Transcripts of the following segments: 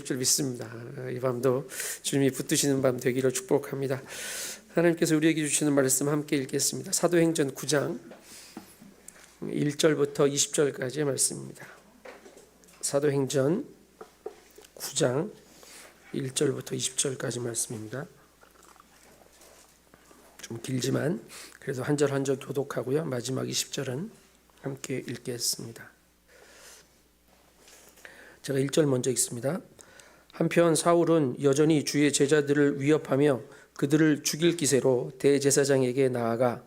줄 믿습니다. 이 밤도 주님이 붙드시는 밤 되기를 축복합니다. 하나님께서 우리에게 주시는 말씀 함께 읽겠습니다. 사도행전 9장 1절부터 20절까지의 말씀입니다. 사도행전 9장 1절부터 20절까지 말씀입니다. 좀 길지만 그래도 한 절 한 절 교독하고요. 마지막 20절은 함께 읽겠습니다. 제가 1절 먼저 읽습니다. 한편 사울은 여전히 주의 제자들을 위협하며 그들을 죽일 기세로 대제사장에게 나아가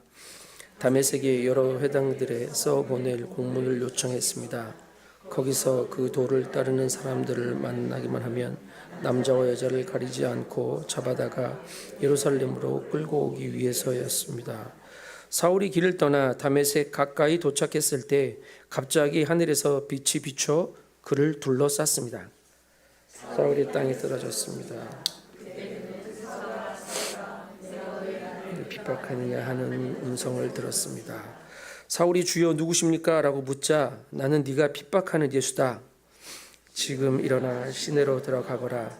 다메섹의 여러 회당들에서 보낼 공문을 요청했습니다. 거기서 그 도를 따르는 사람들을 만나기만 하면 남자와 여자를 가리지 않고 잡아다가 예루살렘으로 끌고 오기 위해서였습니다. 사울이 길을 떠나 다메섹 가까이 도착했을 때 갑자기 하늘에서 빛이 비춰 그를 둘러쌌습니다. 사울이 땅에 떨어졌습니다. 핍박하느냐 하는 음성을 들었습니다. 사울이 주여 누구십니까? 라고 묻자 나는 네가 핍박하는 예수다. 지금 일어나 시내로 들어가거라.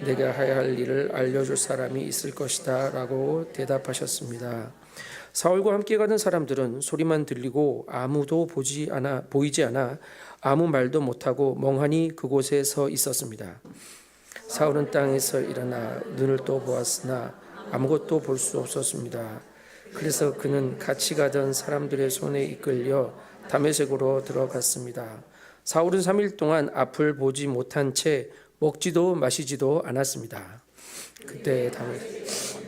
내가 해야 할 일을 알려줄 사람이 있을 것이다. 라고 대답하셨습니다. 사울과 함께 가던 사람들은 소리만 들리고 아무도 보이지 않아 아무 말도 못하고 멍하니 그곳에 서 있었습니다. 사울은 땅에서 일어나 눈을 떠 보았으나 아무것도 볼 수 없었습니다. 그래서 그는 같이 가던 사람들의 손에 이끌려 다메섹으로 들어갔습니다. 사울은 3일 동안 앞을 보지 못한 채 먹지도 마시지도 않았습니다. 그때 다메섹이라는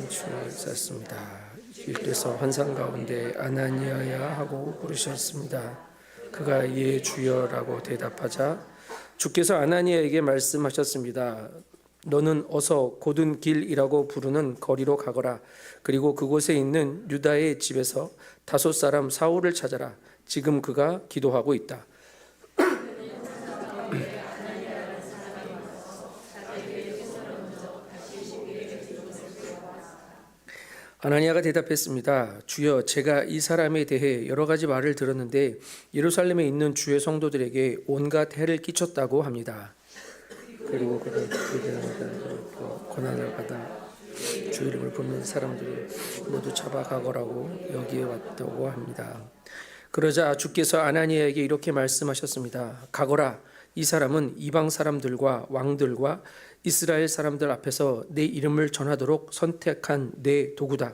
춤을 췄습니다. 일께서 환상 가운데 아나니아야 하고 부르셨습니다. 그가 예 주여라고 대답하자 주께서 아나니아에게 말씀하셨습니다. 너는 어서 곧은 길이라고 부르는 거리로 가거라. 그리고 그곳에 있는 유다의 집에서 다섯 사람 사울을 찾아라. 지금 그가 기도하고 있다. 아나니아가 대답했습니다. 주여, 제가 이 사람에 대해 여러 가지 말을 들었는데 예루살렘에 있는 주의 성도들에게 온갖 해를 끼쳤다고 합니다. 그리고 그를 고난을 받아 주 이름을 부르는 사람들을 모두 잡아가거라고 여기에 왔다고 합니다. 그러자 주께서 아나니아에게 이렇게 말씀하셨습니다. 가거라. 이 사람은 이방 사람들과 왕들과 이스라엘 사람들 앞에서 내 이름을 전하도록 선택한 내 도구다.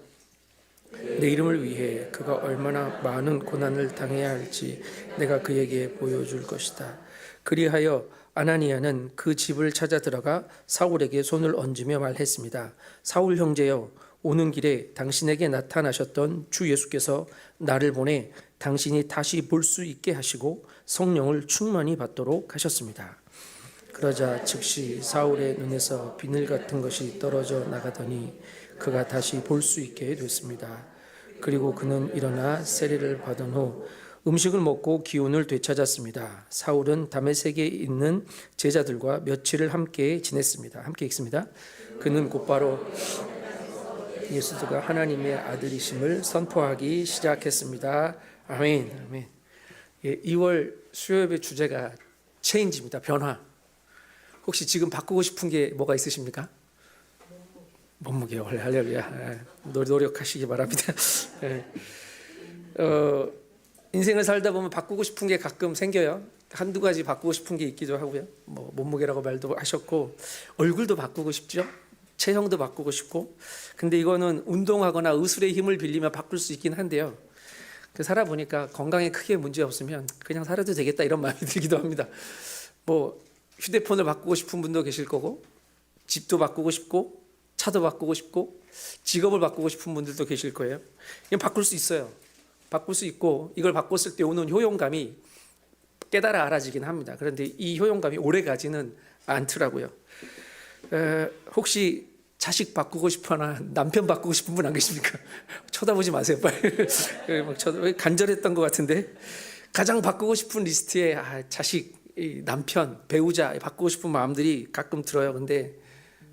내 이름을 위해 그가 얼마나 많은 고난을 당해야 할지 내가 그에게 보여줄 것이다. 그리하여 아나니아는 그 집을 찾아 들어가 사울에게 손을 얹으며 말했습니다. 사울 형제여, 오는 길에 당신에게 나타나셨던 주 예수께서 나를 보내 당신이 다시 볼 수 있게 하시고 성령을 충만히 받도록 하셨습니다. 그러자 즉시 사울의 눈에서 비늘 같은 것이 떨어져 나가더니 그가 다시 볼 수 있게 됐습니다. 그리고 그는 일어나 세례를 받은 후 음식을 먹고 기운을 되찾았습니다. 사울은 다메섹에 있는 제자들과 며칠을 함께 지냈습니다. 함께 읽습니다. 그는 곧바로 예수가 하나님의 아들이심을 선포하기 시작했습니다. 아멘. 아멘. 2월 수요예배 주제가 체인지입니다. 변화. 혹시 지금 바꾸고 싶은 게 뭐가 있으십니까? 몸무게요. 할렐루야. 노력하시기 바랍니다. 인생을 살다 보면 바꾸고 싶은 게 가끔 생겨요. 한두 가지 바꾸고 싶은 게 있기도 하고요. 뭐 몸무게라고 말도 하셨고 얼굴도 바꾸고 싶죠. 체형도 바꾸고 싶고. 근데 이거는 운동하거나 의술의 힘을 빌리며 바꿀 수 있긴 한데요. 살아보니까 건강에 크게 문제 없으면 그냥 살아도 되겠다 이런 마음이 들기도 합니다. 뭐 휴대폰을 바꾸고 싶은 분도 계실 거고 집도 바꾸고 싶고 차도 바꾸고 싶고 직업을 바꾸고 싶은 분들도 계실 거예요. 이건 바꿀 수 있어요. 바꿀 수 있고 이걸 바꿨을 때 오는 효용감이 깨달아 알아지긴 합니다. 그런데 이 효용감이 오래 가지는 않더라고요. 혹시 자식 바꾸고 싶거나 남편 바꾸고 싶은 분 안 계십니까? 쳐다보지 마세요. 빨리. 간절했던 것 같은데 가장 바꾸고 싶은 리스트에 자식, 남편, 배우자 바꾸고 싶은 마음들이 가끔 들어요. 근데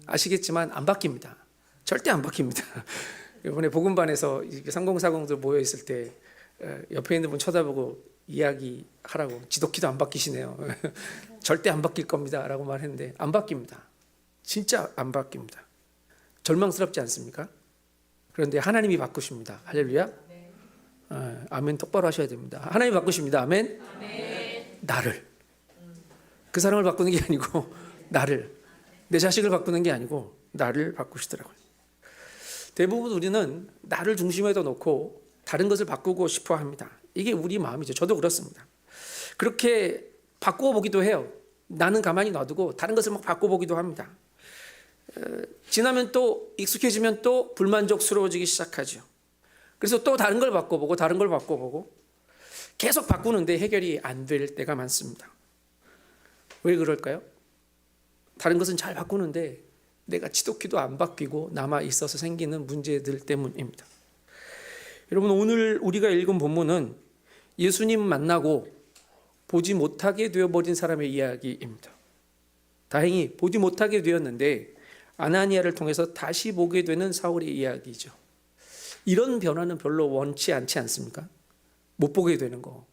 아시겠지만 안 바뀝니다. 절대 안 바뀝니다. 이번에 복음반에서 3040들 모여 있을 때 옆에 있는 분 쳐다보고 이야기하라고. 지독히도 안 바뀌시네요. 절대 안 바뀔 겁니다 라고 말했는데 안 바뀝니다. 진짜 안 바뀝니다. 절망스럽지 않습니까? 그런데 하나님이 바꾸십니다. 할렐루야. 아멘 똑바로 하셔야 됩니다. 하나님이 바꾸십니다. 아멘. 나를, 그 사람을 바꾸는 게 아니고 나를, 내 자식을 바꾸는 게 아니고 나를 바꾸시더라고요. 대부분 우리는 나를 중심에다 놓고 다른 것을 바꾸고 싶어 합니다. 이게 우리 마음이죠. 저도 그렇습니다. 그렇게 바꾸어 보기도 해요. 나는 가만히 놔두고 다른 것을 막 바꿔 보기도 합니다. 지나면 또 익숙해지면 또 불만족스러워지기 시작하죠. 그래서 또 다른 걸 바꿔보고 다른 걸 바꿔보고 계속 바꾸는데 해결이 안 될 때가 많습니다. 왜 그럴까요? 다른 것은 잘 바꾸는데 내가 지독히도 안 바뀌고 남아 있어서 생기는 문제들 때문입니다. 여러분, 오늘 우리가 읽은 본문은 예수님 만나고 보지 못하게 되어버린 사람의 이야기입니다. 다행히 보지 못하게 되었는데 아나니아를 통해서 다시 보게 되는 사울의 이야기죠. 이런 변화는 별로 원치 않지 않습니까? 못 보게 되는 거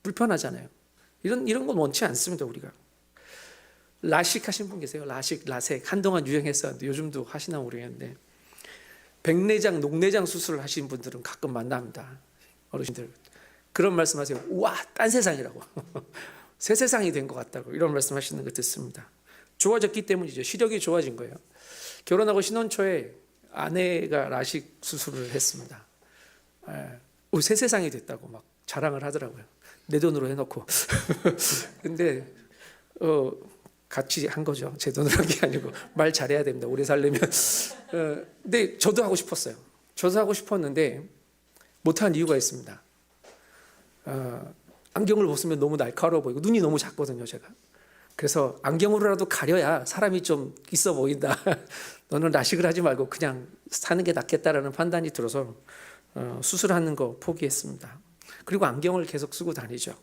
불편하잖아요. 이런 건 원치 않습니다. 우리가 라식 하신 분 계세요? 라섹 한동안 유행했었는데 요즘도 하시나 모르겠는데 백내장, 녹내장 수술을 하신 분들은 가끔 만납니다. 어르신들 그런 말씀하세요. 우와, 딴 세상이라고. 새 세상이 된 것 같다고 이런 말씀하시는 거 듣습니다. 좋아졌기 때문이죠. 시력이 좋아진 거예요. 결혼하고 신혼 초에 아내가 라식 수술을 했습니다. 새 세상이 됐다고 막 자랑을 하더라고요. 내 돈으로 해놓고. 근데 같이 한 거죠. 제 돈으로 한 게 아니고. 말 잘해야 됩니다. 오래 살려면. 근데 저도 하고 싶었어요. 저도 하고 싶었는데 못한 이유가 있습니다. 안경을 벗으면 너무 날카로워 보이고 눈이 너무 작거든요, 제가. 그래서 안경으로라도 가려야 사람이 좀 있어 보인다. 너는 라식을 하지 말고 그냥 사는 게 낫겠다라는 판단이 들어서 수술하는 거 포기했습니다. 그리고 안경을 계속 쓰고 다니죠.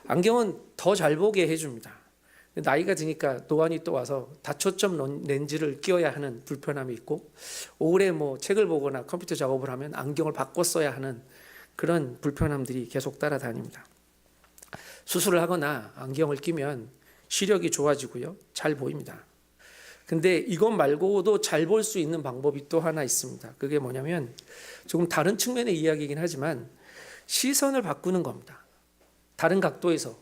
안경은 더 잘 보게 해줍니다. 나이가 드니까 노안이 또 와서 다초점 렌즈를 끼워야 하는 불편함이 있고 오래 책을 보거나 컴퓨터 작업을 하면 안경을 바꿔 써야 하는 그런 불편함들이 계속 따라다닙니다. 수술을 하거나 안경을 끼면 시력이 좋아지고요. 잘 보입니다. 근데 이것 말고도 잘 볼 수 있는 방법이 또 하나 있습니다. 그게 뭐냐면 조금 다른 측면의 이야기이긴 하지만 시선을 바꾸는 겁니다. 다른 각도에서,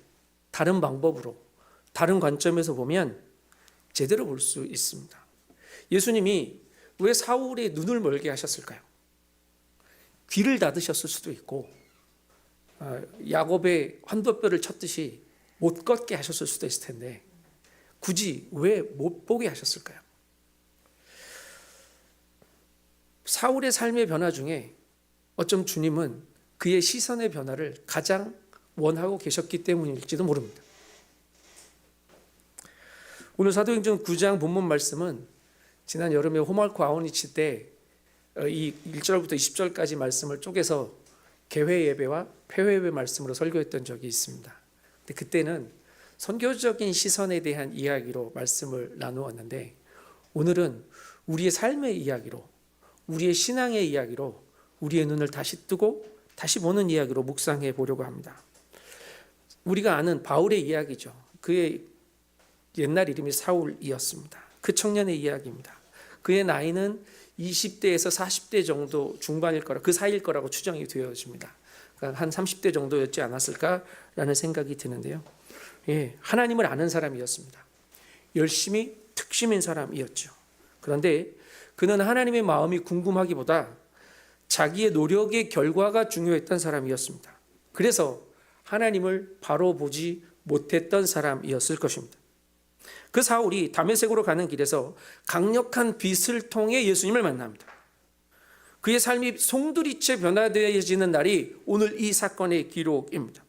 다른 방법으로, 다른 관점에서 보면 제대로 볼 수 있습니다. 예수님이 왜 사울의 눈을 멀게 하셨을까요? 귀를 닫으셨을 수도 있고 야곱의 환도뼈를 쳤듯이 못 걷게 하셨을 수도 있을 텐데 굳이 왜 못 보게 하셨을까요? 사울의 삶의 변화 중에 어쩜 주님은 그의 시선의 변화를 가장 원하고 계셨기 때문일지도 모릅니다. 오늘 사도행전 9장 본문 말씀은 지난 여름에 호말코 아우니치 때 이 1절부터 20절까지 말씀을 쪼개서 개회 예배와 폐회 예배 말씀으로 설교했던 적이 있습니다. 근데 그때는 선교적인 시선에 대한 이야기로 말씀을 나누었는데 오늘은 우리의 삶의 이야기로, 우리의 신앙의 이야기로 우리의 눈을 다시 뜨고 다시 보는 이야기로 묵상해 보려고 합니다. 우리가 아는 바울의 이야기죠. 그의 옛날 이름이 사울이었습니다. 그 청년의 이야기입니다. 그의 나이는 20대에서 40대 정도 중반일 거라, 그 사이일 거라고 추정이 되어집니다. 그러니까 한 30대 정도였지 않았을까라는 생각이 드는데요. 하나님을 아는 사람이었습니다. 열심히 특심인 사람이었죠. 그런데 그는 하나님의 마음이 궁금하기보다 자기의 노력의 결과가 중요했던 사람이었습니다. 그래서 하나님을 바로 보지 못했던 사람이었을 것입니다. 그 사울이 다메섹으로 가는 길에서 강력한 빛을 통해 예수님을 만납니다. 그의 삶이 송두리째 변화되어지는 날이 오늘 이 사건의 기록입니다.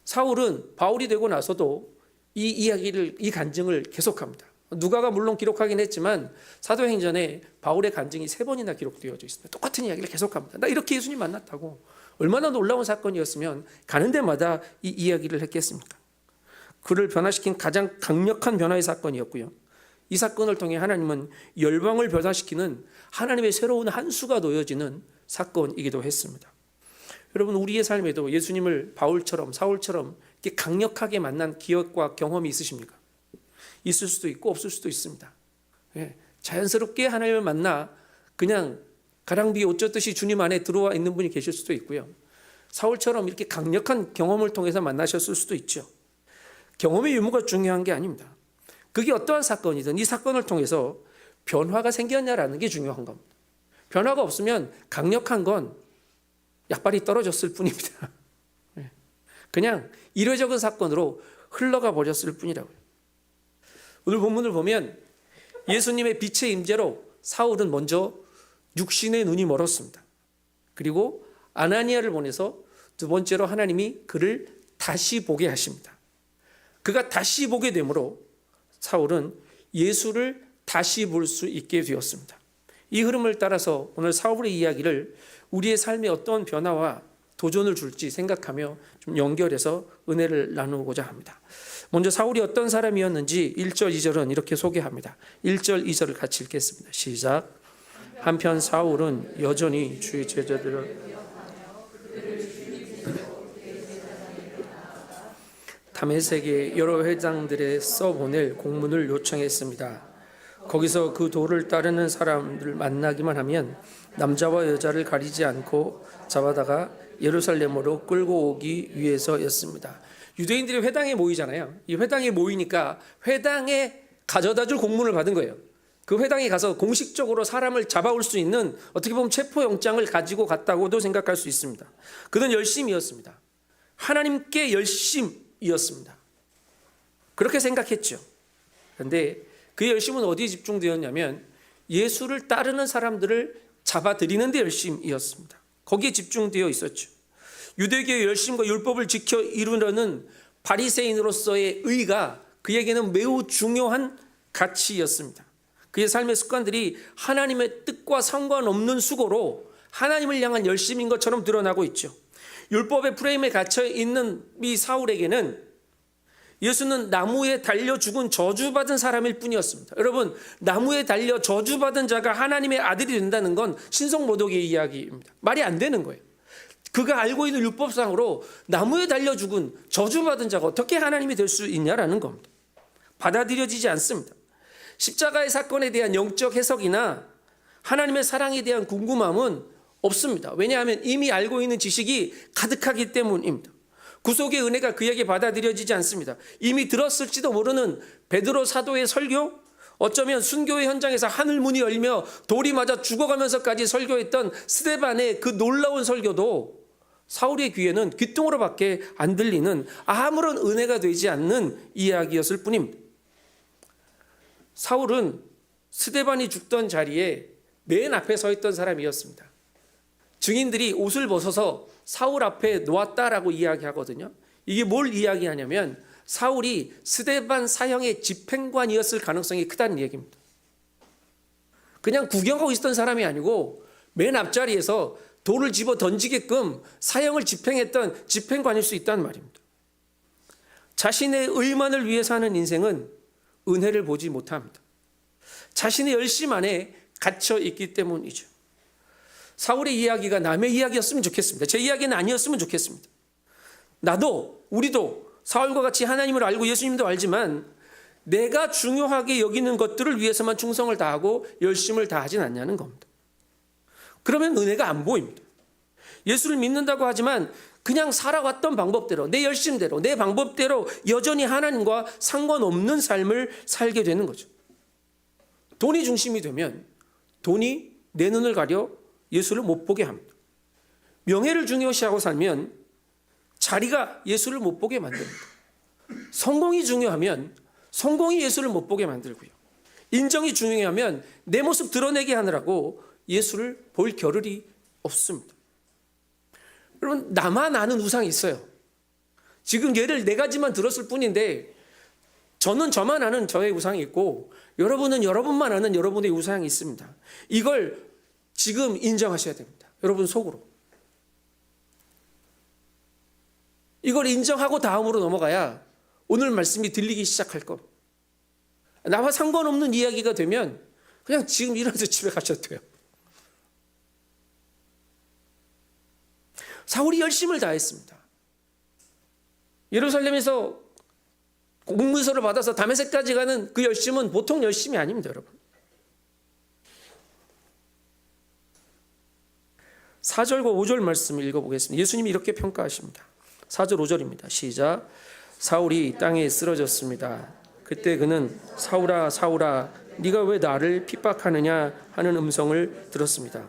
사울은 바울이 되고 나서도 이 이야기를, 이 간증을 계속합니다. 누가가 물론 기록하긴 했지만 사도행전에 바울의 간증이 3번이나 기록되어져 있습니다. 똑같은 이야기를 계속합니다. 나 이렇게 예수님 만났다고. 얼마나 놀라운 사건이었으면 가는 데마다 이 이야기를 했겠습니까? 그를 변화시킨 가장 강력한 변화의 사건이었고요. 이 사건을 통해 하나님은 열방을 변화시키는 하나님의 새로운 한 수가 놓여지는 사건이기도 했습니다. 여러분, 우리의 삶에도 예수님을 바울처럼 사울처럼 이렇게 강력하게 만난 기억과 경험이 있으십니까? 있을 수도 있고 없을 수도 있습니다. 예, 자연스럽게 하나님을 만나 그냥 가랑비에 옷 젖듯이 주님 안에 들어와 있는 분이 계실 수도 있고요. 사울처럼 이렇게 강력한 경험을 통해서 만나셨을 수도 있죠. 경험의 유무가 중요한 게 아닙니다. 그게 어떠한 사건이든 이 사건을 통해서 변화가 생겼냐라는 게 중요한 겁니다. 변화가 없으면 강력한 건 약발이 떨어졌을 뿐입니다. 그냥 이례적인 사건으로 흘러가 버렸을 뿐이라고요. 오늘 본문을 보면 예수님의 빛의 임재로 사울은 먼저 육신의 눈이 멀었습니다. 그리고 아나니아를 보내서 두 번째로 하나님이 그를 다시 보게 하십니다. 그가 다시 보게 되므로 사울은 예수를 다시 볼 수 있게 되었습니다. 이 흐름을 따라서 오늘 사울의 이야기를 우리의 삶에 어떤 변화와 도전을 줄지 생각하며 좀 연결해서 은혜를 나누고자 합니다. 먼저 사울이 어떤 사람이었는지 1절, 2절은 이렇게 소개합니다. 1절, 2절을 같이 읽겠습니다. 시작. 한편 사울은 여전히 주의 제자들을 다메섹의 여러 회당들에 써보낼 공문을 요청했습니다. 거기서 그 도를 따르는 사람들을 만나기만 하면 남자와 여자를 가리지 않고 잡아다가 예루살렘으로 끌고 오기 위해서였습니다. 유대인들이 회당에 모이잖아요. 이 회당에 모이니까 회당에 가져다 줄 공문을 받은 거예요. 그 회당에 가서 공식적으로 사람을 잡아올 수 있는 어떻게 보면 체포영장을 가지고 갔다고도 생각할 수 있습니다. 그는 열심이었습니다. 하나님께 열심이었습니다. 그렇게 생각했죠. 그런데 그의 열심은 어디에 집중되었냐면 예수를 따르는 사람들을 잡아들이는 데 열심이었습니다. 거기에 집중되어 있었죠. 유대교의 열심과 율법을 지켜 이루려는 바리새인으로서의 의가 그에게는 매우 중요한 가치였습니다. 그의 삶의 습관들이 하나님의 뜻과 상관없는 수고로 하나님을 향한 열심인 것처럼 드러나고 있죠. 율법의 프레임에 갇혀 있는 이 사울에게는 예수는 나무에 달려 죽은 저주받은 사람일 뿐이었습니다. 여러분, 나무에 달려 저주받은 자가 하나님의 아들이 된다는 건 신성모독의 이야기입니다. 말이 안 되는 거예요. 그가 알고 있는 율법상으로 나무에 달려 죽은 저주받은 자가 어떻게 하나님이 될 수 있냐라는 겁니다. 받아들여지지 않습니다. 십자가의 사건에 대한 영적 해석이나 하나님의 사랑에 대한 궁금함은 없습니다. 왜냐하면 이미 알고 있는 지식이 가득하기 때문입니다. 구속의 은혜가 그에게 받아들여지지 않습니다. 이미 들었을지도 모르는 베드로 사도의 설교, 어쩌면 순교의 현장에서 하늘문이 열며 돌이 맞아 죽어가면서까지 설교했던 스데반의 그 놀라운 설교도 사울의 귀에는 귓등으로밖에 안 들리는 아무런 은혜가 되지 않는 이야기였을 뿐입니다. 사울은 스데반이 죽던 자리에 맨 앞에 서 있던 사람이었습니다. 증인들이 옷을 벗어서 사울 앞에 놓았다라고 이야기하거든요. 이게 뭘 이야기하냐면 사울이 스데반 사형의 집행관이었을 가능성이 크다는 얘기입니다. 그냥 구경하고 있었던 사람이 아니고 맨 앞자리에서 돌을 집어 던지게끔 사형을 집행했던 집행관일 수 있다는 말입니다. 자신의 의만을 위해서 하는 인생은 은혜를 보지 못합니다. 자신의 열심 안에 갇혀 있기 때문이죠. 사울의 이야기가 남의 이야기였으면 좋겠습니다. 제 이야기는 아니었으면 좋겠습니다. 나도, 우리도 사울과 같이 하나님을 알고 예수님도 알지만 내가 중요하게 여기는 것들을 위해서만 충성을 다하고 열심을 다하진 않냐는 겁니다. 그러면 은혜가 안 보입니다. 예수를 믿는다고 하지만 그냥 살아왔던 방법대로, 내 열심대로, 내 방법대로 여전히 하나님과 상관없는 삶을 살게 되는 거죠. 돈이 중심이 되면 돈이 내 눈을 가려 예수를 못 보게 합니다. 명예를 중요시하고 살면 자리가 예수를 못 보게 만듭니다. 성공이 중요하면 성공이 예수를 못 보게 만들고요. 인정이 중요하면 내 모습 드러내게 하느라고 예수를 볼 겨를이 없습니다. 여러분, 나만 아는 우상이 있어요. 지금 예를 네 가지만 들었을 뿐인데 저는 저만 아는 저의 우상이 있고 여러분은 여러분만 아는 여러분의 우상이 있습니다. 이걸 지금 인정하셔야 됩니다. 여러분 속으로. 이걸 인정하고 다음으로 넘어가야 오늘 말씀이 들리기 시작할 겁니다. 나와 상관없는 이야기가 되면 그냥 지금 일어나서 집에 가셔도 돼요. 사울이 열심을 다했습니다. 예루살렘에서 공문서를 받아서 다메섹까지 가는 그 열심은 보통 열심이 아닙니다, 여러분. 4절과 5절 말씀을 읽어보겠습니다. 예수님이 이렇게 평가하십니다. 4절 5절입니다. 시작. 사울이 땅에 쓰러졌습니다. 그때 그는 사울아 사울아 네가 왜 나를 핍박하느냐 하는 음성을 들었습니다.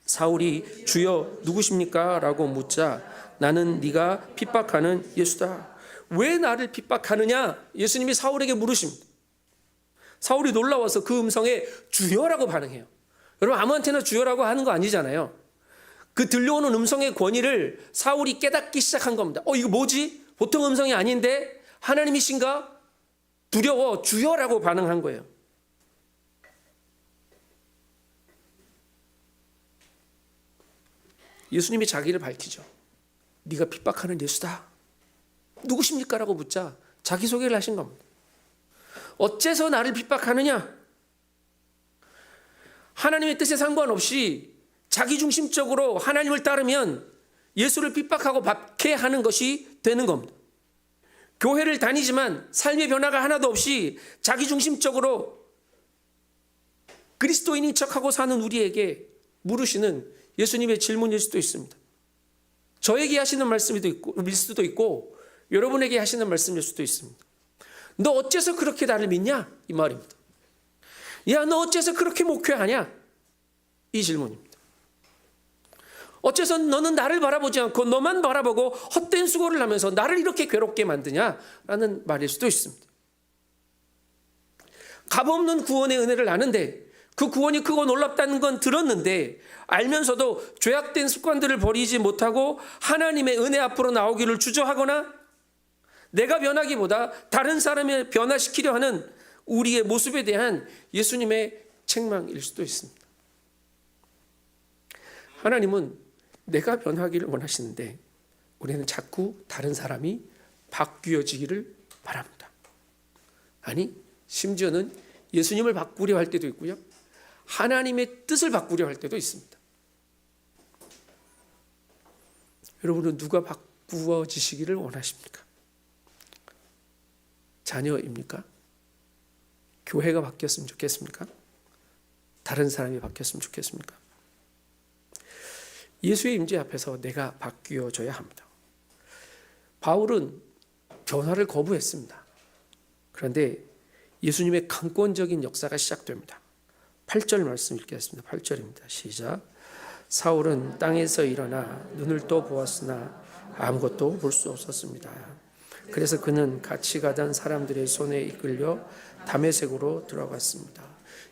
사울이 주여 누구십니까? 라고 묻자 나는 네가 핍박하는 예수다. 왜 나를 핍박하느냐? 예수님이 사울에게 물으십니다. 사울이 놀라워서 그 음성에 주여라고 반응해요. 여러분, 아무한테나 주여라고 하는 거 아니잖아요. 그 들려오는 음성의 권위를 사울이 깨닫기 시작한 겁니다. 이거 뭐지? 보통 음성이 아닌데 하나님이신가? 두려워 주여라고 반응한 거예요. 예수님이 자기를 밝히죠. 네가 핍박하는 예수다. 누구십니까? 라고 묻자 자기소개를 하신 겁니다. 어째서 나를 핍박하느냐? 하나님의 뜻에 상관없이 자기중심적으로 하나님을 따르면 예수를 핍박하고 박해하는 것이 되는 겁니다. 교회를 다니지만 삶의 변화가 하나도 없이 자기중심적으로 그리스도인인 척하고 사는 우리에게 물으시는 예수님의 질문일 수도 있습니다. 저에게 하시는 말씀일 수도 있고 여러분에게 하시는 말씀일 수도 있습니다. 너 어째서 그렇게 나를 믿냐? 이 말입니다. 야, 너 어째서 그렇게 목회하냐? 이 질문입니다. 어째서 너는 나를 바라보지 않고 너만 바라보고 헛된 수고를 하면서 나를 이렇게 괴롭게 만드냐라는 말일 수도 있습니다. 값없는 구원의 은혜를 아는데 그 구원이 크고 놀랍다는 건 들었는데 알면서도 죄악된 습관들을 버리지 못하고 하나님의 은혜 앞으로 나오기를 주저하거나 내가 변하기보다 다른 사람을 변화시키려 하는 우리의 모습에 대한 예수님의 책망일 수도 있습니다. 하나님은 내가 변하기를 원하시는데 우리는 자꾸 다른 사람이 바뀌어지기를 바랍니다. 아니, 심지어는 예수님을 바꾸려 할 때도 있고요. 하나님의 뜻을 바꾸려 할 때도 있습니다. 여러분은 누가 바꾸어지시기를 원하십니까? 자녀입니까? 교회가 바뀌었으면 좋겠습니까? 다른 사람이 바뀌었으면 좋겠습니까? 예수의 임재 앞에서 내가 바뀌어져야 합니다. 바울은 변화를 거부했습니다. 그런데 예수님의 강권적인 역사가 시작됩니다. 8절 말씀 읽겠습니다. 8절입니다. 시작. 사울은 땅에서 일어나 눈을 떠 보았으나 아무것도 볼 수 없었습니다. 그래서 그는 같이 가던 사람들의 손에 이끌려 다메섹으로 들어갔습니다.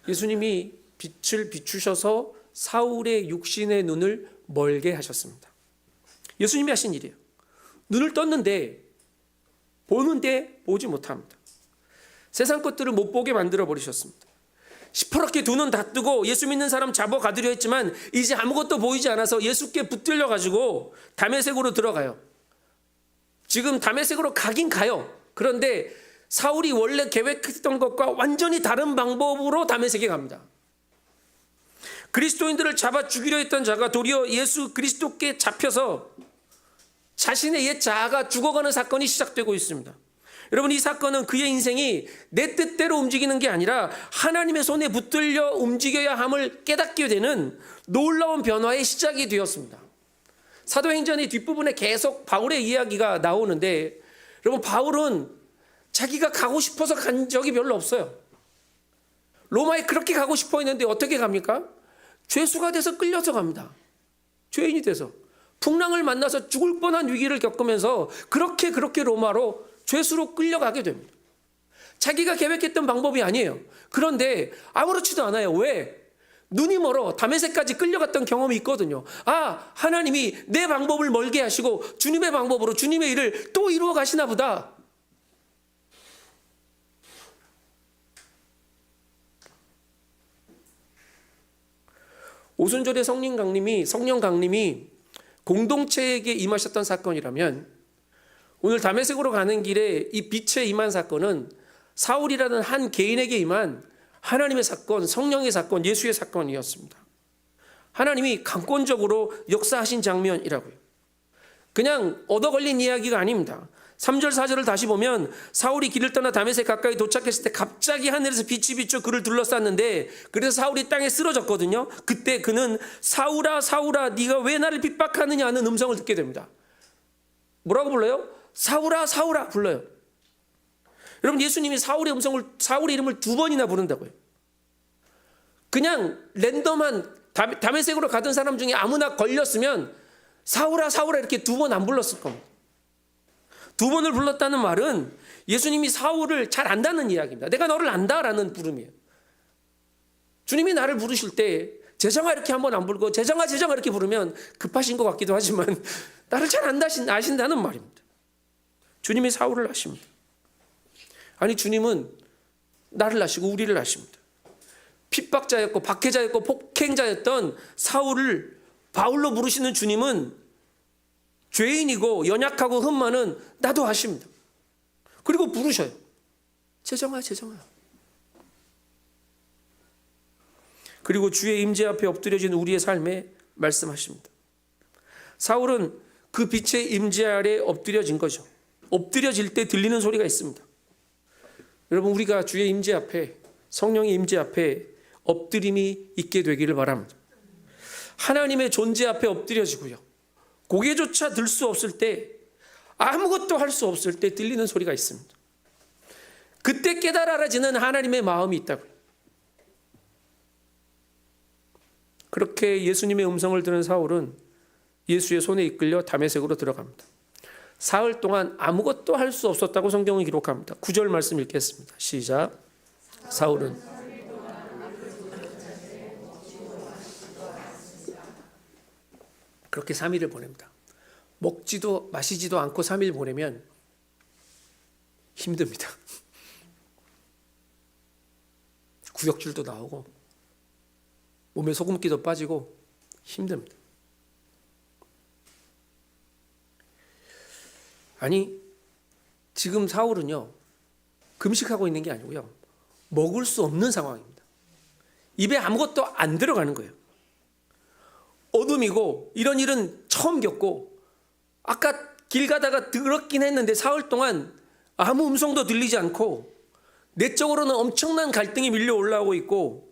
예수님이 빛을 비추셔서 사울의 육신의 눈을 멀게 하셨습니다. 예수님이 하신 일이에요. 눈을 떴는데 보는데 보지 못합니다. 세상 것들을 못 보게 만들어 버리셨습니다. 시퍼렇게 두 눈 다 뜨고 예수 믿는 사람 잡아가두려 했지만 이제 아무것도 보이지 않아서 예수께 붙들려 가지고 다메섹으로 들어가요. 지금 다메섹으로 가긴 가요. 그런데 사울이 원래 계획했던 것과 완전히 다른 방법으로 다메섹에 갑니다. 그리스도인들을 잡아 죽이려 했던 자가 도리어 예수 그리스도께 잡혀서 자신의 옛 자아가 죽어가는 사건이 시작되고 있습니다. 여러분, 이 사건은 그의 인생이 내 뜻대로 움직이는 게 아니라 하나님의 손에 붙들려 움직여야 함을 깨닫게 되는 놀라운 변화의 시작이 되었습니다. 사도행전의 뒷부분에 계속 바울의 이야기가 나오는데 여러분, 바울은 자기가 가고 싶어서 간 적이 별로 없어요. 로마에 그렇게 가고 싶어 했는데 어떻게 갑니까? 죄수가 돼서 끌려서 갑니다. 죄인이 돼서 풍랑을 만나서 죽을 뻔한 위기를 겪으면서 그렇게 로마로 죄수로 끌려가게 됩니다. 자기가 계획했던 방법이 아니에요. 그런데 아무렇지도 않아요. 왜? 눈이 멀어 다메섹까지 끌려갔던 경험이 있거든요. 하나님이 내 방법을 멀게 하시고 주님의 방법으로 주님의 일을 또 이루어 가시나 보다. 오순절에 성령 강림이 공동체에게 임하셨던 사건이라면 오늘 다메섹으로 가는 길에 이 빛에 임한 사건은 사울이라는 한 개인에게 임한 하나님의 사건, 성령의 사건, 예수의 사건이었습니다. 하나님이 강권적으로 역사하신 장면이라고요. 그냥 얻어 걸린 이야기가 아닙니다. 3절 4절을 다시 보면 사울이 길을 떠나 다메섹 가까이 도착했을 때 갑자기 하늘에서 빛이 비춰 그를 둘러쌌는데 그래서 사울이 땅에 쓰러졌거든요. 그때 그는 사울아 사울아 네가 왜 나를 핍박하느냐 하는 음성을 듣게 됩니다. 뭐라고 불러요? 사울아 사울아 불러요. 여러분 예수님이 사울의 이름을 2번이나 부른다고요. 그냥 랜덤한 다메섹으로 가던 사람 중에 아무나 걸렸으면 사울아 사울아 이렇게 2번 안 불렀을 겁니다. 2번을 불렀다는 말은 예수님이 사울을 잘 안다는 이야기입니다. 내가 너를 안다라는 부름이에요. 주님이 나를 부르실 때 제정아 이렇게 한번 안 부르고 제정아 제정아 이렇게 부르면 급하신 것 같기도 하지만 나를 잘 아신다는 말입니다. 주님이 사울을 아십니다. 아니 주님은 나를 아시고 우리를 아십니다. 핍박자였고 박해자였고 폭행자였던 사울을 바울로 부르시는 주님은 죄인이고 연약하고 흠많은 나도 아십니다. 그리고 부르셔요. 제정아 제정아. 그리고 주의 임재 앞에 엎드려진 우리의 삶에 말씀하십니다. 사울은 그 빛의 임재 아래 엎드려진 거죠. 엎드려질 때 들리는 소리가 있습니다. 여러분 우리가 주의 임재 앞에 성령의 임재 앞에 엎드림이 있게 되기를 바랍니다. 하나님의 존재 앞에 엎드려지고요. 고개조차 들 수 없을 때 아무것도 할 수 없을 때 들리는 소리가 있습니다. 그때 깨달아 알아지는 하나님의 마음이 있다고요. 그렇게 예수님의 음성을 들은 사울은 예수의 손에 이끌려 다메섹으로 들어갑니다. 사흘 동안 아무것도 할 수 없었다고 성경은 기록합니다. 9절 말씀 읽겠습니다. 시작. 사울은 그렇게 3일을 보냅니다. 먹지도 마시지도 않고 3일 보내면 힘듭니다. 구역질도 나오고 몸에 소금기도 빠지고 힘듭니다. 아니 지금 사울은요 금식하고 있는 게 아니고요 먹을 수 없는 상황입니다. 입에 아무것도 안 들어가는 거예요. 어둠이고 이런 일은 처음 겪고 아까 길 가다가 들었긴 했는데 사흘 동안 아무 음성도 들리지 않고 내적으로는 엄청난 갈등이 밀려 올라오고 있고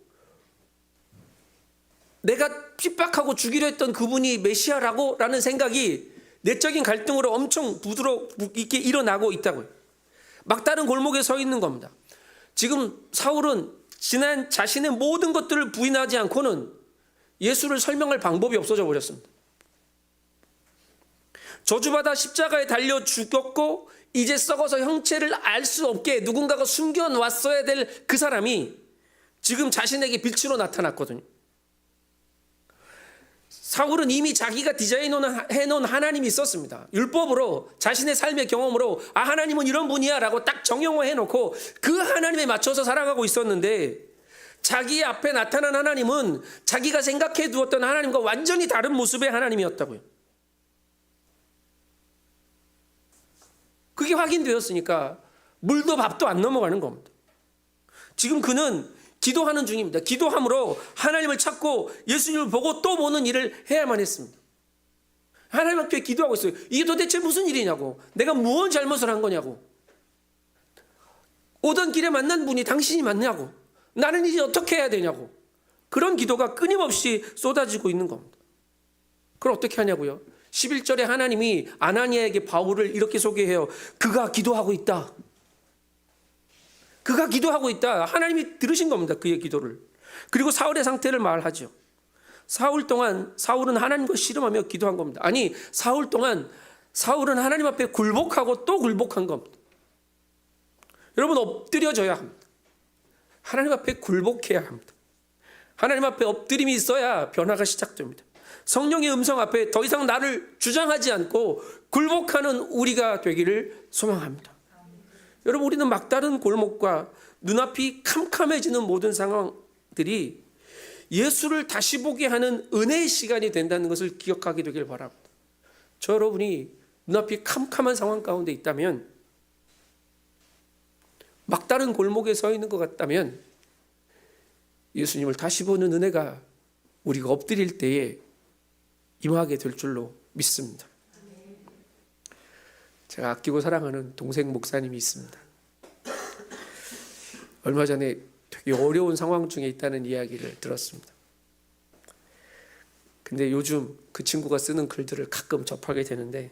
내가 핍박하고 죽이려 했던 그분이 메시아라고 라는 생각이 내적인 갈등으로 엄청 부드럽게 일어나고 있다고요. 막다른 골목에 서 있는 겁니다. 지금 사울은 지난 자신의 모든 것들을 부인하지 않고는 예수를 설명할 방법이 없어져 버렸습니다. 저주받아 십자가에 달려 죽었고 이제 썩어서 형체를 알 수 없게 누군가가 숨겨놨어야 될 그 사람이 지금 자신에게 빛으로 나타났거든요. 사울은 이미 자기가 디자인해놓은 하나님이 있었습니다. 율법으로 자신의 삶의 경험으로 하나님은 이런 분이야 라고 딱 정형화해놓고 그 하나님에 맞춰서 살아가고 있었는데 자기 앞에 나타난 하나님은 자기가 생각해 두었던 하나님과 완전히 다른 모습의 하나님이었다고요. 그게 확인되었으니까 물도 밥도 안 넘어가는 겁니다. 지금 그는 기도하는 중입니다. 기도함으로 하나님을 찾고 예수님을 보고 또 보는 일을 해야만 했습니다. 하나님 앞에 기도하고 있어요. 이게 도대체 무슨 일이냐고. 내가 무슨 잘못을 한 거냐고. 오던 길에 만난 분이 당신이 맞냐고. 나는 이제 어떻게 해야 되냐고. 그런 기도가 끊임없이 쏟아지고 있는 겁니다. 그걸 어떻게 하냐고요. 11절에 하나님이 아나니아에게 바울을 이렇게 소개해요. 그가 기도하고 있다. 그가 기도하고 있다. 하나님이 들으신 겁니다. 그의 기도를. 그리고 사울의 상태를 말하죠. 사흘 동안 사울은 하나님과 씨름하며 기도한 겁니다. 아니 사흘 동안 사울은 하나님 앞에 굴복하고 또 굴복한 겁니다. 여러분 엎드려져야 합니다. 하나님 앞에 굴복해야 합니다. 하나님 앞에 엎드림이 있어야 변화가 시작됩니다. 성령의 음성 앞에 더 이상 나를 주장하지 않고 굴복하는 우리가 되기를 소망합니다. 여러분 우리는 막다른 골목과 눈앞이 캄캄해지는 모든 상황들이 예수를 다시 보게 하는 은혜의 시간이 된다는 것을 기억하게 되길 바랍니다. 저 여러분이 눈앞이 캄캄한 상황 가운데 있다면 막다른 골목에 서 있는 것 같다면 예수님을 다시 보는 은혜가 우리가 엎드릴 때에 임하게 될 줄로 믿습니다. 제가 아끼고 사랑하는 동생 목사님이 있습니다. 얼마 전에 되게 어려운 상황 중에 있다는 이야기를 들었습니다. 근데 요즘 그 친구가 쓰는 글들을 가끔 접하게 되는데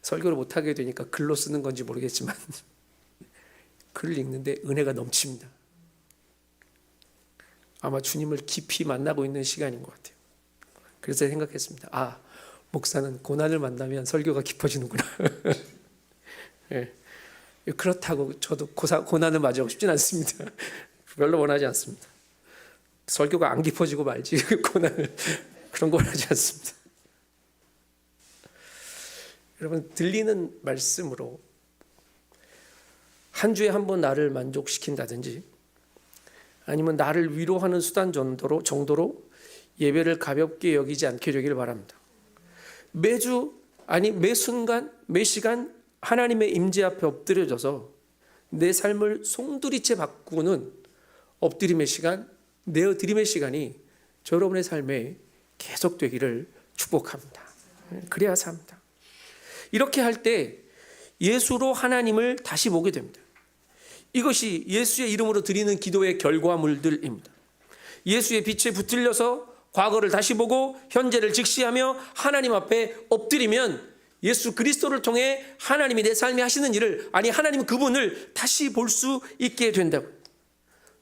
설교를 못하게 되니까 글로 쓰는 건지 모르겠지만 글을 읽는데 은혜가 넘칩니다. 아마 주님을 깊이 만나고 있는 시간인 것 같아요. 그래서 생각했습니다. 아, 목사는 고난을 만나면 설교가 깊어지는구나. 네. 그렇다고 저도 고난을 맞이하고 싶진 않습니다. 별로 원하지 않습니다. 설교가 안 깊어지고 말지 고난을 그런 거 원하지 않습니다. 여러분, 들리는 말씀으로 한 주에 한 번 나를 만족시킨다든지 아니면 나를 위로하는 수단 정도로 예배를 가볍게 여기지 않게 되기를 바랍니다. 매주 아니 매 순간 매 시간 하나님의 임재 앞에 엎드려져서 내 삶을 송두리째 바꾸는 엎드림의 시간, 내어드림의 시간이 여러분의 삶에 계속되기를 축복합니다. 그래야 삽니다. 이렇게 할 때 예수로 하나님을 다시 보게 됩니다. 이것이 예수의 이름으로 드리는 기도의 결과물들입니다. 예수의 빛에 붙들려서 과거를 다시 보고 현재를 직시하며 하나님 앞에 엎드리면 예수 그리스도를 통해 하나님이 내 삶에 하시는 일을, 아니 하나님 그분을 다시 볼 수 있게 된다고.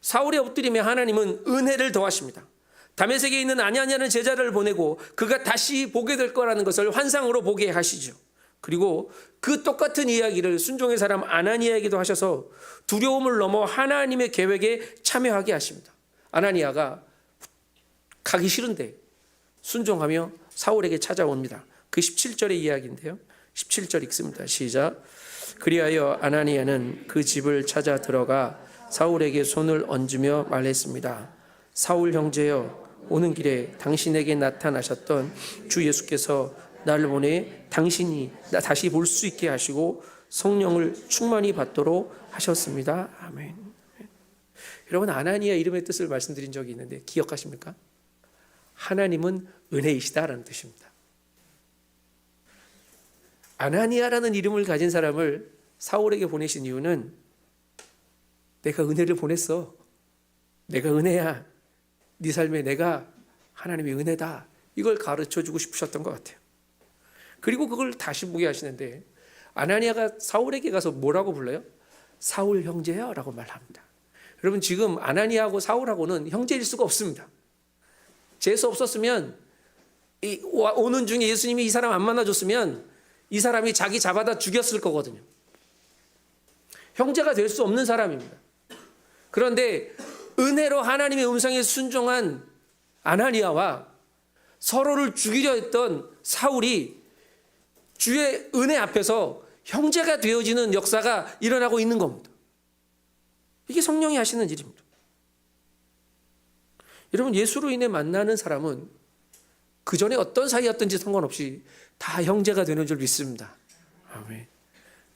사울의 엎드림에 하나님은 은혜를 더하십니다. 다메섹에 있는 아냐냐는 제자를 보내고 그가 다시 보게 될 거라는 것을 환상으로 보게 하시죠. 그리고 그 똑같은 이야기를 순종의 사람 아나니아에게도 하셔서 두려움을 넘어 하나님의 계획에 참여하게 하십니다. 아나니아가 가기 싫은데 순종하며 사울에게 찾아옵니다. 그 17절의 이야기인데요. 17절 읽습니다. 시작. 그리하여 아나니아는 그 집을 찾아 들어가 사울에게 손을 얹으며 말했습니다. 사울 형제여, 오는 길에 당신에게 나타나셨던 주 예수께서 나를 보내 당신이 나 다시 볼 수 있게 하시고 성령을 충만히 받도록 하셨습니다. 아멘. 여러분, 아나니아 이름의 뜻을 말씀드린 적이 있는데 기억하십니까? 하나님은 은혜이시다라는 뜻입니다. 아나니아라는 이름을 가진 사람을 사울에게 보내신 이유는 내가 은혜를 보냈어. 내가 은혜야. 네 삶에 내가 하나님의 은혜다. 이걸 가르쳐주고 싶으셨던 것 같아요. 그리고 그걸 다시 보게 하시는데 아나니아가 사울에게 가서 뭐라고 불러요? 사울 형제야 라고 말합니다. 여러분, 지금 아나니아하고 사울하고는 형제일 수가 없습니다. 재수 없었으면 오는 중에 예수님이 이 사람 안 만나줬으면 이 사람이 자기 잡아다 죽였을 거거든요. 형제가 될 수 없는 사람입니다. 그런데 은혜로 하나님의 음성에 순종한 아나니아와 서로를 죽이려 했던 사울이 주의 은혜 앞에서 형제가 되어지는 역사가 일어나고 있는 겁니다. 이게 성령이 하시는 일입니다. 여러분, 예수로 인해 만나는 사람은 그 전에 어떤 사이였든지 상관없이 다 형제가 되는 줄 믿습니다. 아멘.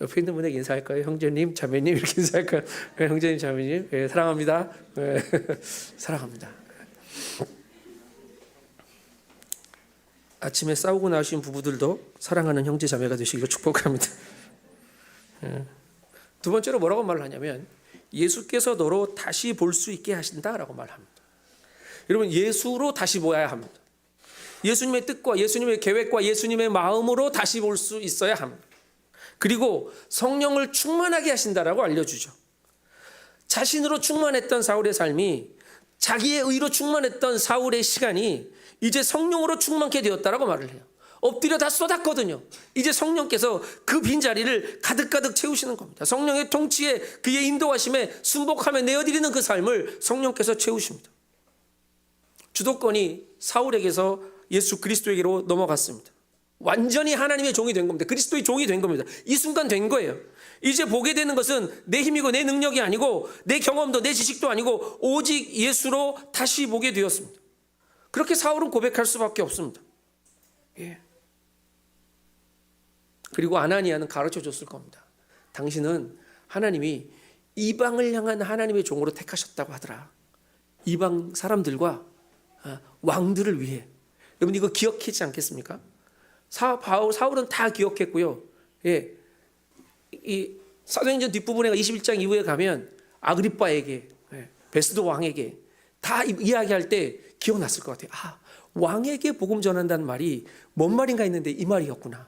옆에 있는 분에게 인사할까요? 형제님, 자매님 이렇게 인사할까요? 네, 형제님, 자매님, 네, 사랑합니다. 네, 사랑합니다. 아침에 싸우고 나오신 부부들도 사랑하는 형제 자매가 되시기를 축복합니다. 네. 두 번째로 뭐라고 말을 하냐면 예수께서 너로 다시 볼 수 있게 하신다라고 말합니다. 여러분, 예수로 다시 보아야 합니다. 예수님의 뜻과 예수님의 계획과 예수님의 마음으로 다시 볼 수 있어야 합니다. 그리고 성령을 충만하게 하신다라고 알려주죠. 자신으로 충만했던 사울의 삶이 자기의 의로 충만했던 사울의 시간이 이제 성령으로 충만케 되었다라고 말을 해요. 엎드려 다 쏟았거든요. 이제 성령께서 그 빈자리를 가득가득 채우시는 겁니다. 성령의 통치에 그의 인도하심에 순복하며 내어드리는 그 삶을 성령께서 채우십니다. 주도권이 사울에게서 예수 그리스도에게로 넘어갔습니다. 완전히 하나님의 종이 된 겁니다. 그리스도의 종이 된 겁니다. 이 순간 된 거예요. 이제 보게 되는 것은 내 힘이고 내 능력이 아니고 내 경험도 내 지식도 아니고 오직 예수로 다시 보게 되었습니다. 그렇게 사울은 고백할 수밖에 없습니다. 예. 그리고 아나니아는 가르쳐 줬을 겁니다. 당신은 하나님이 이방을 향한 하나님의 종으로 택하셨다고 하더라. 이방 사람들과 왕들을 위해. 여러분, 이거 기억하지 않겠습니까? 사울은 다 기억했고요. 예, 이 사도행전 뒷부분에 21장 이후에 가면 아그리빠에게, 베스도 왕에게 다 이야기할 때 기억났을 것 같아요. 아, 왕에게 복음 전한다는 말이 뭔 말인가 했는데 이 말이었구나.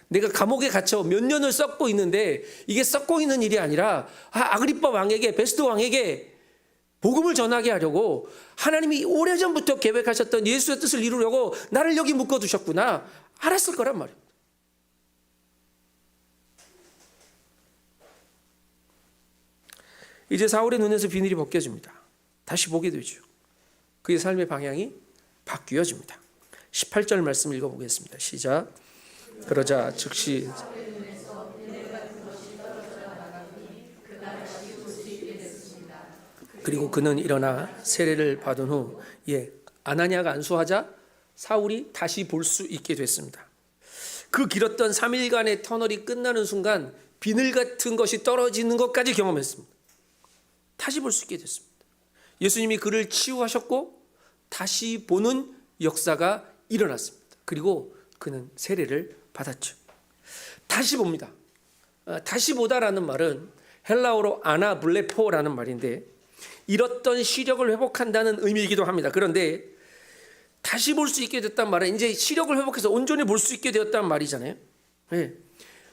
내가 감옥에 갇혀 몇 년을 썩고 있는데 이게 썩고 있는 일이 아니라 아그리빠 왕에게, 베스도 왕에게 복음을 전하게 하려고 하나님이 오래전부터 계획하셨던 예수의 뜻을 이루려고 나를 여기 묶어두셨구나 알았을 거란 말이에요. 이제 사울의 눈에서 비늘이 벗겨집니다. 다시 보게 되죠. 그의 삶의 방향이 바뀌어집니다. 18절 말씀 읽어보겠습니다. 시작. 그러자 즉시 그리고 그는 일어나 세례를 받은 후 아나니아가 안수하자 사울이 다시 볼 수 있게 됐습니다. 그 길었던 3일간의 터널이 끝나는 순간 비늘 같은 것이 떨어지는 것까지 경험했습니다. 다시 볼 수 있게 됐습니다. 예수님이 그를 치유하셨고 다시 보는 역사가 일어났습니다. 그리고 그는 세례를 받았죠. 다시 봅니다. 다시 보다라는 말은 헬라어로 아나블레포라는 말인데 잃었던 시력을 회복한다는 의미이기도 합니다. 그런데 다시 볼 수 있게 됐단 말은 이제 시력을 회복해서 온전히 볼 수 있게 되었단 말이잖아요. 네.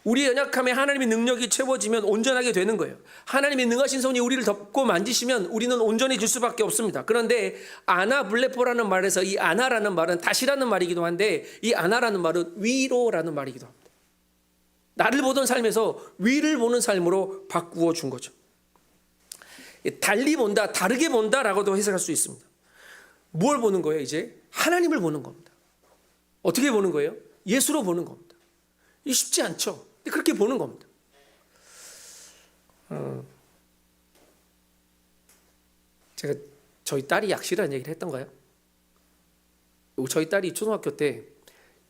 우리의 연약함에 하나님의 능력이 채워지면 온전하게 되는 거예요. 하나님의 능하신 손이 우리를 덮고 만지시면 우리는 온전해질 수밖에 없습니다. 그런데 아나블레포라는 말에서 이 아나라는 말은 다시라는 말이기도 한데 이 아나라는 말은 위로라는 말이기도 합니다. 나를 보던 삶에서 위를 보는 삶으로 바꾸어 준 거죠. 달리 본다, 다르게 본다라고도 해석할 수 있습니다. 뭘 보는 거예요? 이제 하나님을 보는 겁니다. 어떻게 보는 거예요? 예수로 보는 겁니다. 이 쉽지 않죠. 근데 그렇게 보는 겁니다. 제가 저희 딸이 약실이라는 얘기를 했던가요? 저희 딸이 초등학교 때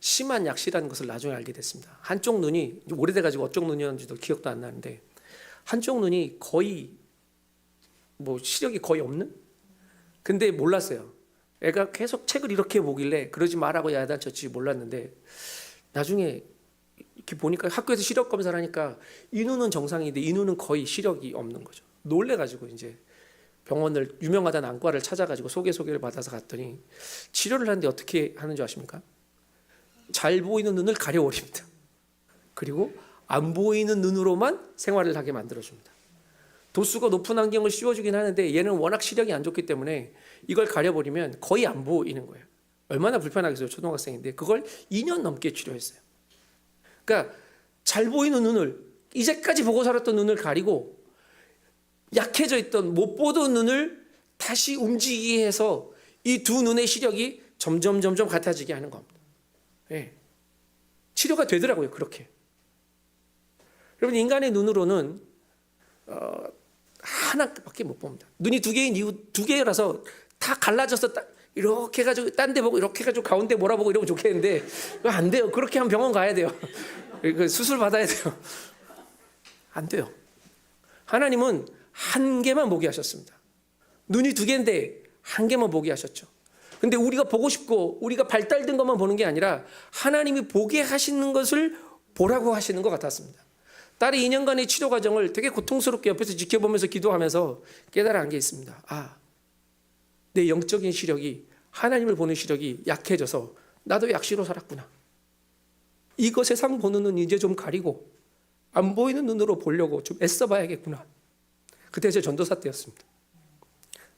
심한 약실이라는 것을 나중에 알게 됐습니다. 한쪽 눈이 오래돼가지고 어쪽 눈이었는지도 기억도 안 나는데 한쪽 눈이 거의 시력이 거의 없는? 근데 몰랐어요. 애가 계속 책을 이렇게 보길래 그러지 말라고 야단쳤지 몰랐는데 나중에 이렇게 보니까 학교에서 시력 검사를 하니까 이 눈은 정상인데 이 눈은 거의 시력이 없는 거죠. 놀래가지고 이제 병원을 유명하다는 안과를 찾아가지고 소개를 받아서 갔더니 치료를 하는데 어떻게 하는 줄 아십니까? 잘 보이는 눈을 가려버립니다. 그리고 안 보이는 눈으로만 생활을 하게 만들어줍니다. 도수가 높은 안경을 씌워주긴 하는데 얘는 워낙 시력이 안 좋기 때문에 이걸 가려버리면 거의 안 보이는 거예요. 얼마나 불편하겠어요. 초등학생인데 그걸 2년 넘게 치료했어요. 그러니까 잘 보이는 눈을 이제까지 보고 살았던 눈을 가리고 약해져 있던 못 보던 눈을 다시 움직이게 해서 이 두 눈의 시력이 점점 같아지게 하는 겁니다. 네. 치료가 되더라고요. 그렇게. 여러분 인간의 눈으로는 하나밖에 못 봅니다. 눈이 두 개인 이유 두 개라서 다 갈라져서 이렇게 해가지고 딴 데 보고 이렇게 해가지고 가운데 몰아보고 이러면 좋겠는데 그거 안 돼요. 그렇게 하면 병원 가야 돼요. 수술 받아야 돼요. 안 돼요. 하나님은 한 개만 보게 하셨습니다. 눈이 두 개인데 한 개만 보게 하셨죠. 근데 우리가 보고 싶고 우리가 발달된 것만 보는 게 아니라 하나님이 보게 하시는 것을 보라고 하시는 것 같았습니다. 딸이 2년간의 치료 과정을 되게 고통스럽게 옆에서 지켜보면서 기도하면서 깨달은 게 있습니다. 내 영적인 시력이 하나님을 보는 시력이 약해져서 나도 약시로 살았구나. 이거 세상 보는 눈 이제 좀 가리고 안 보이는 눈으로 보려고 좀 애써봐야겠구나. 그때 제 전도사 때였습니다.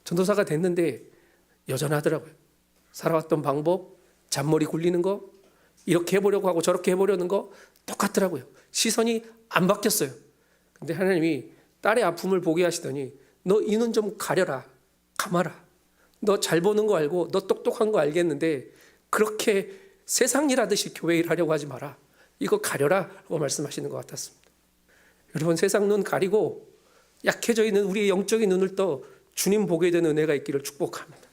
전도사가 됐는데 여전하더라고요. 살아왔던 방법, 잔머리 굴리는 거, 이렇게 해보려고 하고 저렇게 해보려는 거 똑같더라고요. 시선이 안 바뀌었어요. 근데 하나님이 딸의 아픔을 보게 하시더니 너 이 눈 좀 가려라. 감아라. 너 잘 보는 거 알고 너 똑똑한 거 알겠는데 그렇게 세상 일 하듯이 교회 일 하려고 하지 마라. 이거 가려라 라고 말씀하시는 것 같았습니다. 여러분 세상 눈 가리고 약해져 있는 우리의 영적인 눈을 떠 주님 보게 되는 은혜가 있기를 축복합니다.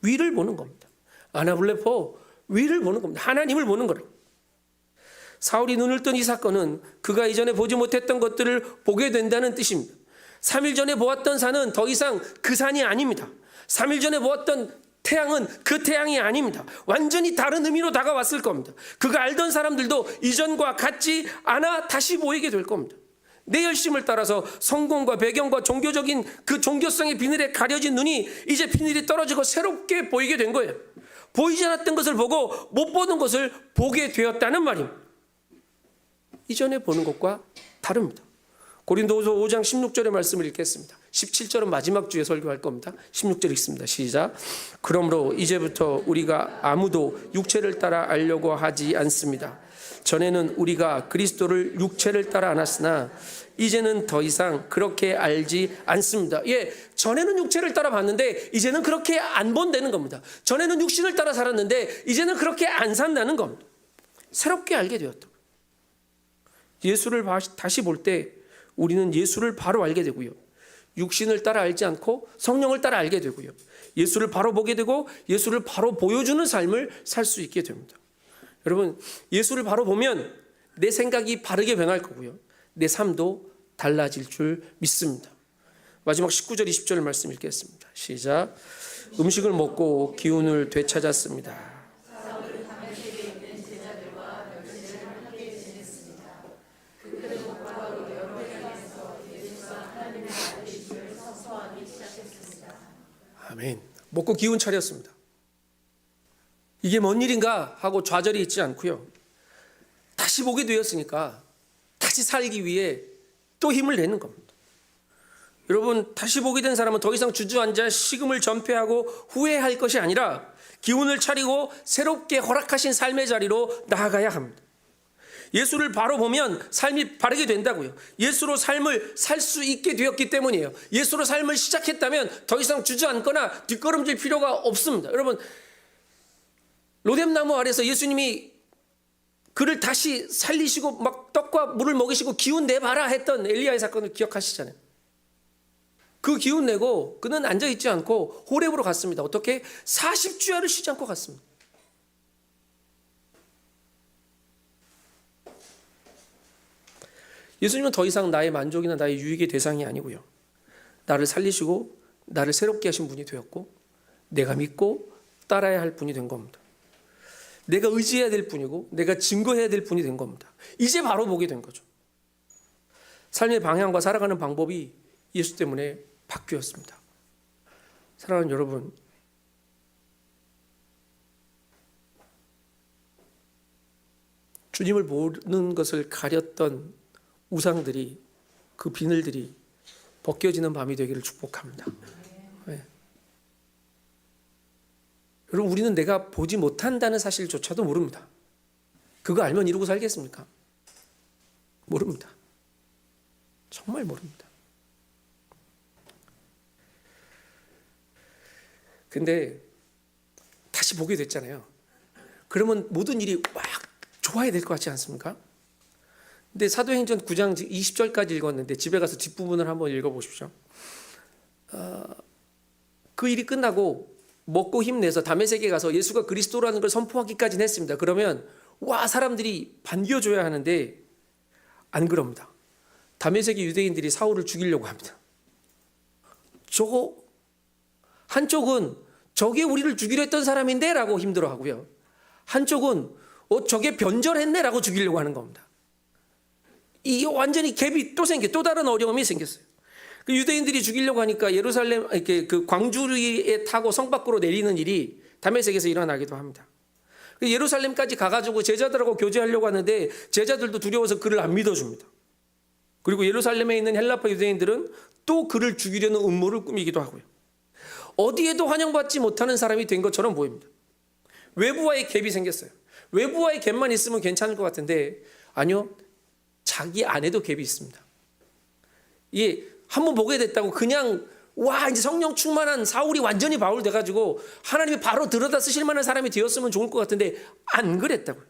위를 보는 겁니다. 아나블레포 위를 보는 겁니다. 하나님을 보는 거라. 사울이 눈을 뜬 이 사건은 그가 이전에 보지 못했던 것들을 보게 된다는 뜻입니다. 3일 전에 보았던 산은 더 이상 그 산이 아닙니다. 3일 전에 보았던 태양은 그 태양이 아닙니다. 완전히 다른 의미로 다가왔을 겁니다. 그가 알던 사람들도 이전과 같지 않아 다시 보이게 될 겁니다. 내 열심을 따라서 성공과 배경과 종교적인 그 종교성의 비늘에 가려진 눈이 이제 비늘이 떨어지고 새롭게 보이게 된 거예요. 보이지 않았던 것을 보고 못 보던 것을 보게 되었다는 말입니다. 이전에 보는 것과 다릅니다. 고린도후서 5장 16절의 말씀을 읽겠습니다. 17절은 마지막 주에 설교할 겁니다. 16절 읽습니다. 시작. 그러므로 이제부터 우리가 아무도 육체를 따라 알려고 하지 않습니다. 전에는 우리가 그리스도를 육체를 따라 안았으나 이제는 더 이상 그렇게 알지 않습니다. 전에는 육체를 따라 봤는데 이제는 그렇게 안 본다는 겁니다. 전에는 육신을 따라 살았는데 이제는 그렇게 안 산다는 겁니다. 새롭게 알게 되었다. 예수를 다시 볼 때 우리는 예수를 바로 알게 되고요. 육신을 따라 알지 않고 성령을 따라 알게 되고요. 예수를 바로 보게 되고 예수를 바로 보여주는 삶을 살 수 있게 됩니다. 여러분, 예수를 바로 보면 내 생각이 바르게 변할 거고요. 내 삶도 달라질 줄 믿습니다. 마지막 19절 20절 말씀 읽겠습니다. 시작. 음식을 먹고 기운을 되찾았습니다. 아멘. 먹고 기운 차렸습니다. 이게 뭔 일인가 하고 좌절이 있지 않고요. 다시 보게 되었으니까 다시 살기 위해 또 힘을 내는 겁니다. 여러분, 다시 보게 된 사람은 더 이상 주저앉아 식음을 전폐하고 후회할 것이 아니라 기운을 차리고 새롭게 허락하신 삶의 자리로 나아가야 합니다. 예수를 바로 보면 삶이 바르게 된다고요. 예수로 삶을 살 수 있게 되었기 때문이에요. 예수로 삶을 시작했다면 더 이상 주저앉거나 뒷걸음질 필요가 없습니다. 여러분, 로뎀나무 아래서 예수님이 그를 다시 살리시고 막 떡과 물을 먹이시고 기운 내봐라 했던 엘리야의 사건을 기억하시잖아요. 그 기운 내고 그는 앉아있지 않고 호렙으로 갔습니다. 어떻게? 40주야를 쉬지 않고 갔습니다. 예수님은 더 이상 나의 만족이나 나의 유익의 대상이 아니고요. 나를 살리시고 나를 새롭게 하신 분이 되었고 내가 믿고 따라야 할 분이 된 겁니다. 내가 의지해야 될 분이고 내가 증거해야 될 분이 된 겁니다. 이제 바로 보게 된 거죠. 삶의 방향과 살아가는 방법이 예수 때문에 바뀌었습니다. 사랑하는 여러분, 주님을 모르는 것을 가렸던 우상들이, 그 비늘들이 벗겨지는 밤이 되기를 축복합니다. 네. 여러분, 우리는 내가 보지 못한다는 사실조차도 모릅니다. 그거 알면 이루고 살겠습니까? 모릅니다. 정말 모릅니다. 근데 다시 보게 됐잖아요. 그러면 모든 일이 막 좋아야 될 것 같지 않습니까? 근데 사도행전 9장 20절까지 읽었는데 집에 가서 뒷부분을 한번 읽어보십시오. 그 일이 끝나고 먹고 힘내서 다메섹에 가서 예수가 그리스도라는 걸 선포하기까지는 했습니다. 그러면 와, 사람들이 반겨줘야 하는데 안 그럽니다. 다메섹의 유대인들이 사울을 죽이려고 합니다. 저거 한쪽은 저게 우리를 죽이려 했던 사람인데 라고 힘들어하고요. 한쪽은 저게 변절했네 라고 죽이려고 하는 겁니다. 이게 완전히 갭이 또 다른 어려움이 생겼어요. 그 유대인들이 죽이려고 하니까 예루살렘 이렇게 그 광주리에 타고 성 밖으로 내리는 일이 다메섹에서 일어나기도 합니다. 예루살렘까지 가가지고 제자들하고 교제하려고 하는데 제자들도 두려워서 그를 안 믿어줍니다. 그리고 예루살렘에 있는 헬라파 유대인들은 또 그를 죽이려는 음모를 꾸미기도 하고요. 어디에도 환영받지 못하는 사람이 된 것처럼 보입니다. 외부와의 갭이 생겼어요. 외부와의 갭만 있으면 괜찮을 것 같은데 아니요, 자기 안에도 갭이 있습니다. 예, 한번 보게 됐다고 그냥 와, 이제 성령 충만한 사울이 완전히 바울 돼가지고 하나님이 바로 들여다 쓰실 만한 사람이 되었으면 좋을 것 같은데 안 그랬다고요.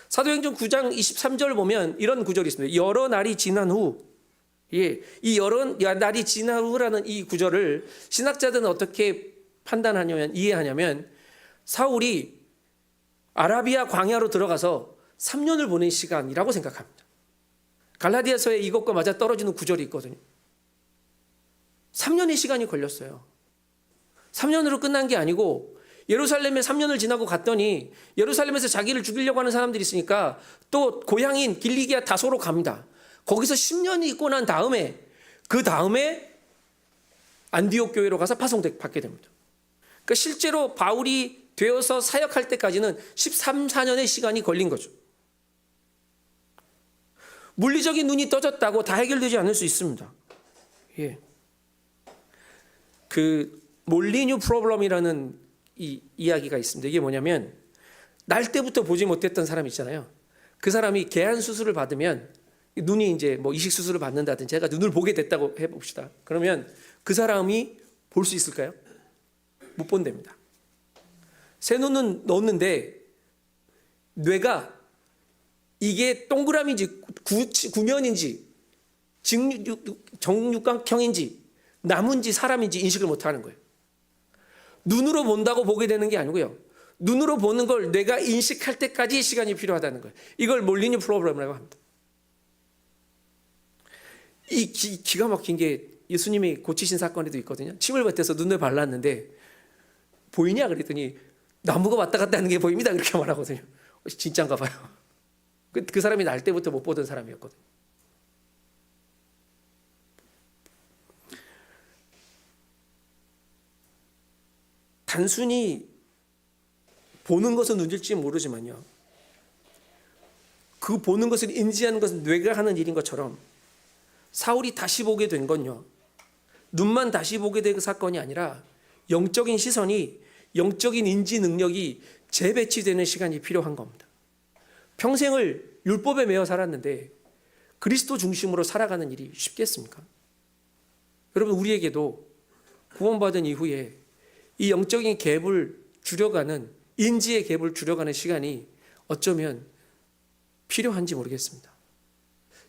사도행전 9장 23절 보면 이런 구절이 있습니다. 여러 날이 지난 후, 이 여러 날이 지난 후라는 이 구절을 신학자들은 어떻게 판단하냐면, 이해하냐면 사울이 아라비아 광야로 들어가서 3년을 보낸 시간이라고 생각합니다. 갈라디아서에 이것과 맞아 떨어지는 구절이 있거든요. 3년의 시간이 걸렸어요. 3년으로 끝난 게 아니고 예루살렘에 3년을 지나고 갔더니 예루살렘에서 자기를 죽이려고 하는 사람들이 있으니까 또 고향인 길리기아 다소로 갑니다. 거기서 10년이 있고 난 다음에 그 다음에 안디옥 교회로 가서 파송받게 됩니다. 그러니까 실제로 바울이 되어서 사역할 때까지는 13, 14년의 시간이 걸린 거죠. 물리적인 눈이 떠졌다고 다 해결되지 않을 수 있습니다. 예. 그 몰리뉴 프로블럼이라는 이 이야기가 있습니다. 이게 뭐냐면 날 때부터 보지 못했던 사람이 있잖아요. 그 사람이 개안 수술을 받으면 눈이 이제 뭐 이식 수술을 받는다든지 제가 눈을 보게 됐다고 해봅시다. 그러면 그 사람이 볼 수 있을까요? 못 본답니다. 새 눈은 넣었는데 뇌가 이게 동그라미인지 구면인지 정육각형인지 나무인지 사람인지 인식을 못하는 거예요. 눈으로 본다고 보게 되는 게 아니고요. 눈으로 보는 걸 뇌가 인식할 때까지 시간이 필요하다는 거예요. 이걸 몰리뉴 프로블럼이라고 합니다. 이 기가 막힌 게 예수님이 고치신 사건에도 있거든요. 침을 뱉어서 눈을 발랐는데 보이냐 그랬더니 나무가 왔다 갔다 하는 게 보입니다. 그렇게 말하거든요. 진짜인가 봐요. 그 사람이 날 때부터 못 보던 사람이었거든요. 단순히 보는 것은 눈일지 모르지만요. 그 보는 것을 인지하는 것은 뇌가 하는 일인 것처럼 사울이 다시 보게 된 건요. 눈만 다시 보게 된 사건이 아니라 영적인 시선이 영적인 인지 능력이 재배치되는 시간이 필요한 겁니다. 평생을 율법에 매여 살았는데 그리스도 중심으로 살아가는 일이 쉽겠습니까? 여러분 우리에게도 구원받은 이후에 이 영적인 갭을 줄여가는 인지의 갭을 줄여가는 시간이 어쩌면 필요한지 모르겠습니다.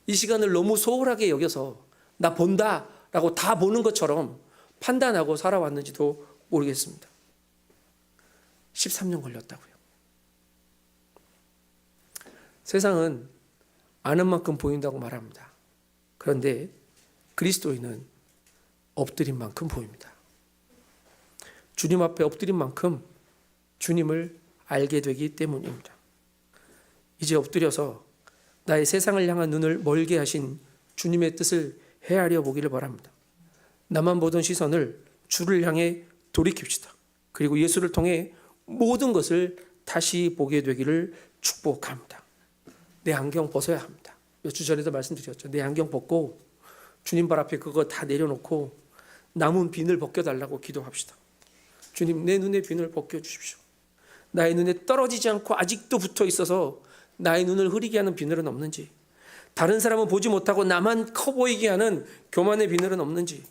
이 시간을 너무 소홀하게 여겨서 나 본다라고 다 보는 것처럼 판단하고 살아왔는지도 모르겠습니다. 13년 걸렸다고요. 세상은 아는 만큼 보인다고 말합니다. 그런데 그리스도인은 엎드린 만큼 보입니다. 주님 앞에 엎드린 만큼 주님을 알게 되기 때문입니다. 이제 엎드려서 나의 세상을 향한 눈을 멀게 하신 주님의 뜻을 헤아려 보기를 바랍니다. 나만 보던 시선을 주를 향해 돌이킵시다. 그리고 예수를 통해 모든 것을 다시 보게 되기를 축복합니다. 내 안경 벗어야 합니다. 몇 주 전에도 말씀드렸죠. 내 안경 벗고 주님 발 앞에 그거 다 내려놓고 남은 빈을 벗겨달라고 기도합시다. 주님, 내 눈의 빈을 벗겨주십시오. 나의 눈에 떨어지지 않고 아직도 붙어 있어서 나의 눈을 흐리게 하는 비늘은 없는지, 다른 사람은 보지 못하고 나만 커 보이게 하는 교만의 비늘은 없는지,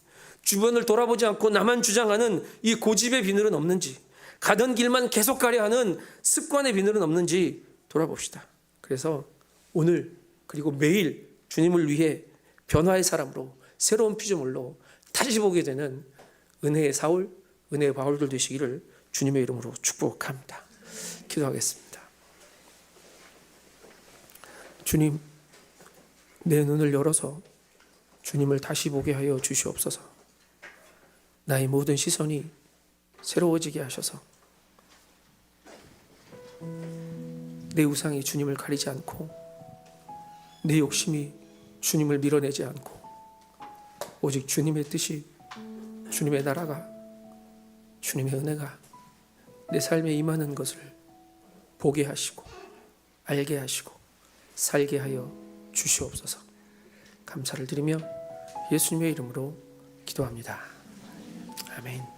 주변을 돌아보지 않고 나만 주장하는 이 고집의 비늘은 없는지, 가던 길만 계속 가려 하는 습관의 비늘은 없는지 돌아봅시다. 그래서 오늘 그리고 매일 주님을 위해 변화의 사람으로 새로운 피조물로 다시 보게 되는 은혜의 사울, 은혜의 바울들 되시기를 주님의 이름으로 축복합니다. 기도하겠습니다. 주님, 내 눈을 열어서 주님을 다시 보게 하여 주시옵소서. 나의 모든 시선이 새로워지게 하셔서 내 우상이 주님을 가리지 않고 내 욕심이 주님을 밀어내지 않고 오직 주님의 뜻이, 주님의 나라가, 주님의 은혜가 내 삶에 임하는 것을 보게 하시고 알게 하시고 살게 하여 주시옵소서. 감사를 드리며 예수님의 이름으로 기도합니다. 아멘.